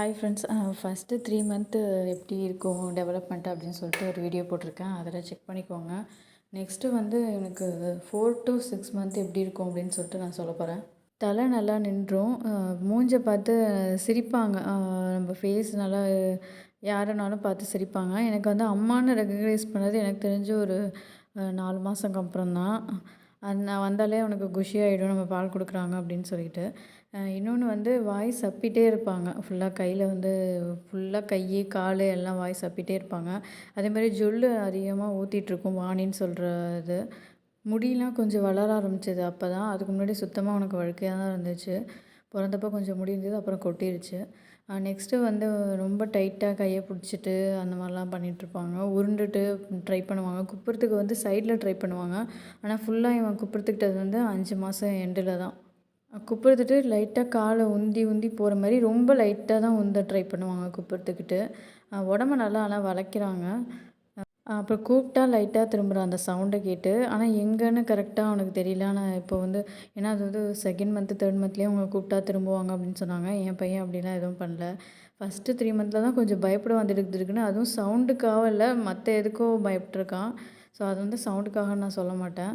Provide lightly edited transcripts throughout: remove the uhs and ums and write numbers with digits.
Hi friends. First 3 month எப்படி இருக்கும் development அப்படின்னு சொல்லிட்டு ஒரு வீடியோ போட்டிருக்கேன். அதில் செக் பண்ணிக்கோங்க. நெக்ஸ்ட்டு வந்து எனக்கு 4 to 6 மந்த் எப்படி இருக்கும் அப்படின்னு சொல்லிட்டு நான் சொல்ல போகிறேன். தலை நல்லா நின்றும். மூஞ்ச பார்த்து சிரிப்பாங்க. நம்ம ஃபேஸ் நல்லா யாருனாலும் பார்த்து சிரிப்பாங்க. எனக்கு வந்து அம்மான்னு ரெகக்னைஸ் பண்ணது எனக்கு தெரிஞ்சு ஒரு 4 மாதத்துக்கு அப்புறம் தான். நான் வந்தாலே அவனுக்கு குஷியாகிடும் நம்ம பால் கொடுக்குறாங்க அப்படின்னு சொல்லிட்டு. இன்னொன்று வந்து வாய் சப்பிட்டே இருப்பாங்க. ஃபுல்லாக கையில் வந்து ஃபுல்லாக கை, கால் எல்லாம் வாய் சப்பிட்டே இருப்பாங்க. அதேமாதிரி ஜொல்லு அதிகமாக ஊற்றிட்டுருக்கும் வாணின்னு சொல்கிற இது. முடியெலாம் கொஞ்சம் வளர ஆரம்பிச்சது அப்போ தான். அதுக்கு முன்னாடி சுத்தமாக அவனுக்கு வழுக்கையா தான் இருந்துச்சு. பிறந்தப்போ கொஞ்சம் முடி இருந்தது, அப்புறம் கொட்டிருச்சு. நெக்ஸ்ட்டு வந்து ரொம்ப டைட்டாக கையை பிடிச்சிட்டு அந்த மாதிரிலாம் பண்ணிகிட்ருப்பாங்க. உருண்டுட்டு ட்ரை பண்ணுவாங்க. குப்புறத்துக்கு வந்து சைடில் ட்ரை பண்ணுவாங்க. ஆனால் ஃபுல்லாக இவன் குப்புறத்துக்கிட்டது வந்து 5 மாதம் எண்டில் தான். குப்புறத்துட்டு லைட்டாக காலை உந்தி உந்தி போகிற மாதிரி ரொம்ப லைட்டாக தான் உந்த ட்ரை பண்ணுவாங்க குப்புறத்துக்கிட்டு. உடம்ப நல்லா ஆனால் வளைக்கிறாங்க. அப்புறம் கூப்பிட்டா லைட்டாக திரும்புகிறான் அந்த சவுண்டை கேட்டு. ஆனால் எங்கேன்னு கரெக்டாக அவனுக்கு தெரியல. ஆனால் இப்போ வந்து ஏன்னா அது வந்து 2nd மந்த்து 3rd மந்த்லேயே அவங்க கூப்பிட்டா திரும்புவாங்க அப்படின்னு சொன்னாங்க. என் பையன் அப்படிலாம் எதுவும் பண்ணல. ஃபஸ்ட்டு 3 மந்த்தில் தான் கொஞ்சம் பயப்படுவான் திடுக்கு திடுக்குன்னு. அதுவும் சவுண்டுக்காக இல்லை, மற்ற எதுக்கோ பயப்பட்டுருக்கான். ஸோ அது வந்து சவுண்டுக்காக நான் சொல்ல மாட்டேன்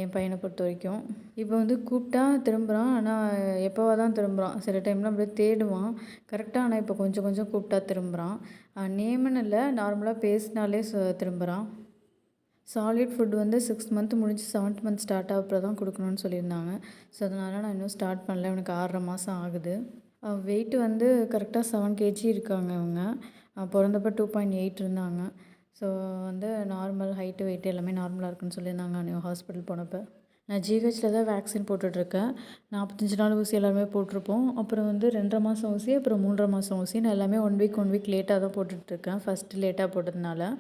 என் பையனை பொறுத்த வரைக்கும். இப்போ வந்து கூப்பிட்டா திரும்புகிறான். ஆனால் எப்போவா தான் திரும்புகிறான். சில டைம்லாம் அப்படியே தேடுவான் கரெக்டாக. ஆனால் இப்போ கொஞ்சம் கொஞ்சம் கூப்பிட்டா திரும்புகிறான். நேமுன்னு இல்லை, நார்மலாக பேசினாலே திரும்புகிறான். சாலிட் ஃபுட் வந்து 6 மந்த் முடிஞ்சு 7th மந்த் ஸ்டார்ட் ஆகப்போ தான் கொடுக்கணும்னு சொல்லியிருந்தாங்க. ஸோ அதனால் நான் இன்னும் ஸ்டார்ட் பண்ணல. எனக்கு 6.5 மாதம் ஆகுது. வெயிட் வந்து கரெக்டாக 7 kg இருக்காங்க இவங்க. பிறந்தப்போ 2.8 இருந்தாங்க. ஸோ வந்து நார்மல் ஹைட்டு வெயிட் எல்லாமே நார்மலாக இருக்குன்னு சொல்லியிருந்தாங்க ஹாஸ்பிட்டல் போனப்போ. நான் ஜிஹெச்சில் தான் வேக்சின் போட்டுட்ருக்கேன். 45 நாள் ஊசி எல்லாருமே போட்டிருப்போம். அப்புறம் வந்து 2.5 மாதம் ஊசி, அப்புறம் 3.5 மாதம் ஊசி. நான் எல்லாமே 1 வீக் லேட்டாக தான் போட்டுட்ருக்கேன். ஃபஸ்ட்டு லேட்டாக போட்டதுனால.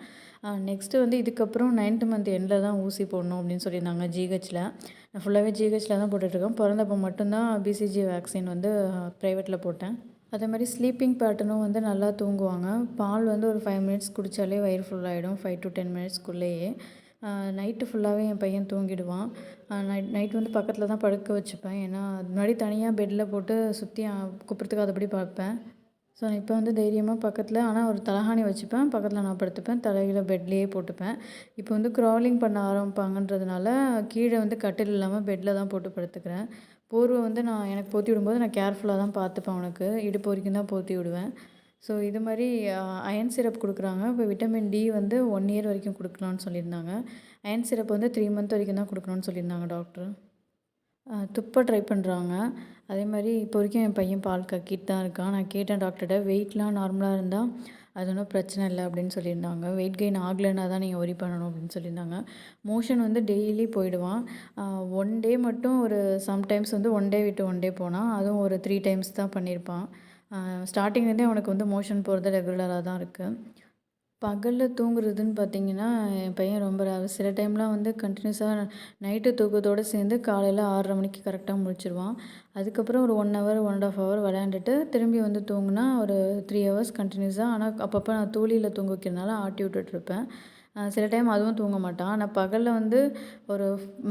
நெக்ஸ்ட்டு வந்து இதுக்கப்புறம் 9th மந்த் எண்டில் தான் ஊசி போடணும் அப்படின்னு சொல்லியிருந்தாங்க ஜிஹெச்சில். நான் ஃபுல்லாகவே ஜிஹெச்சில் தான் போட்டுட்ருக்கேன். பிறந்தப்போ மட்டும்தான் பிசிஜி வேக்சின் வந்து ப்ரைவேட்டில் போட்டேன். அதே மாதிரி ஸ்லீப்பிங் பேட்டர்னும் வந்து நல்லா தூங்குவாங்க. பால் வந்து ஒரு 5 மினிட்ஸ் குடித்தாலே வயிறு ஃபுல்லாகிடும். 5 to 10 மினிட்ஸ்க்குள்ளேயே. நைட்டு ஃபுல்லாகவே என் பையன் தூங்கிடுவான். நைட் வந்து பக்கத்தில் தான் படுக்க வச்சுப்பேன். ஏன்னா முன்னாடி தனியாக பெட்டில் போட்டு சுற்றி குப்புறத்துக்காதபடி பார்ப்பேன். ஸோ இப்போ வந்து தைரியமாக பக்கத்தில் ஆனால் ஒரு தலகாணி வச்சுப்பேன். பக்கத்தில் நான் படுத்துப்பேன். தலைகீழ பெட்லேயே போட்டுப்பேன். இப்போ வந்து க்ராலிங் பண்ண ஆரம்பிப்பாங்கன்றதுனால கீழே வந்து கட்டில் இல்லாமல் பெட்டில் தான் போட்டு படுத்துக்கிறேன். போர்வை வந்து எனக்கு போத்தி விடும்போது நான் கேர்ஃபுல்லாக தான் பார்த்துப்பேன். அவனுக்கு இடுப்பு வரைக்கும் தான் போத்தி விடுவேன். ஸோ இது மாதிரி அயன் சிரப் கொடுக்குறாங்க. இப்போ விட்டமின் டி வந்து 1 இயர் வரைக்கும் கொடுக்கலான்னு சொல்லியிருந்தாங்க. அயன் சிரப் வந்து 3 மந்த் வரைக்கும் தான் கொடுக்கணும்னு சொல்லியிருந்தாங்க டாக்டர். துப்ப ட்ரை பண்ணுறாங்க. அதே மாதிரி இப்போ வரைக்கும் என் பையன் பால் கக்கிட்டு தான் இருக்கான். நான் கேட்டேன் டாக்டர்கிட்ட, வெயிட்லாம் நார்மலாக இருந்தால் அது ஒன்றும் பிரச்சனை இல்லை அப்படின்னு சொல்லியிருந்தாங்க. வெயிட் கெயின் ஆகலைன்னா தான் நீங்கள் ஒரி பண்ணணும் அப்படின்னு சொல்லியிருந்தாங்க. மோஷன் வந்து டெய்லி போயிடுவான். 1 டே மட்டும் ஒரு சம்டைம்ஸ் வந்து 1 டே விட்டு 1 டே போனான். அதுவும் ஒரு 3 டைம்ஸ் தான் பண்ணியிருப்பான். ஸ்டார்டிங்லேருந்தே அவனுக்கு வந்து மோஷன் போகிறது ரெகுலராக தான் இருக்குது. பகலில் தூங்குறதுன்னு பார்த்தீங்கன்னா, என் பையன் ரொம்ப சில டைம்லாம் வந்து கண்டினியூஸாக நைட்டு தூக்கத்தோடு சேர்ந்து காலையில் 6:30 மணிக்கு கரெக்டாக முழிச்சிருவான். அதுக்கப்புறம் ஒரு 1 ஹவர் 1 1/2 ஹவர் விளையாண்டுட்டு திரும்பி வந்து தூங்குனா ஒரு 3 ஹவர்ஸ் கண்டினியூஸாக. ஆனால் அப்பப்போ நான் தூளியில் தூங்க வைக்கிறதுனால ஆட்டி விட்டுட்ருப்பேன். சில டைம் அதுவும் தூங்க மாட்டான். ஆனால் பகலில் வந்து ஒரு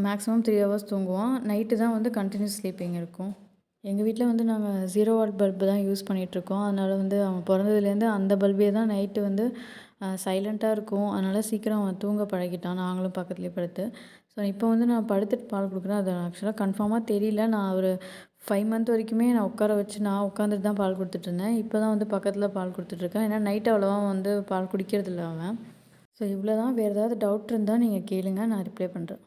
மேக்ஸிமம் 3 ஹவர்ஸ் தூங்குவான். நைட்டு தான் வந்து கண்டினியூஸ் ஸ்லீப்பிங் இருக்கும். எங்கள் வீட்டில் வந்து நாங்கள் 0 வாட் பல்பு தான் யூஸ் பண்ணிகிட்ருக்கோம். அதனால் வந்து அவன் பிறந்ததுலேருந்து அந்த பல்பே தான் நைட்டு வந்து சைலண்ட்டாக இருக்கும். அதனால் சீக்கிரம் அவன் தூங்க பழகிட்டான். நாங்களும் பக்கத்துலேயே படுத்து. ஸோ இப்போ வந்து நான் படுத்துட்டு பால் கொடுக்குறேன். அது ஆக்சுவலாக கன்ஃபார்மாக தெரியல. நான் ஒரு 5 மந்த் வரைக்குமே நான் உட்கார வச்சு நான் உட்காந்துட்டு தான் பால் கொடுத்துட்ருந்தேன். இப்போ தான் வந்து பக்கத்தில் பால் கொடுத்துட்ருக்கேன். ஏன்னா நைட்டு அவ்வளோவா வந்து பால் குடிக்கிறதில்ல அவன். ஸோ இவ்வளோ தான். வேறு ஏதாவது டவுட் இருந்தால் நீங்கள் கேளுங்க, நான் ரிப்ளை பண்ணுறேன்.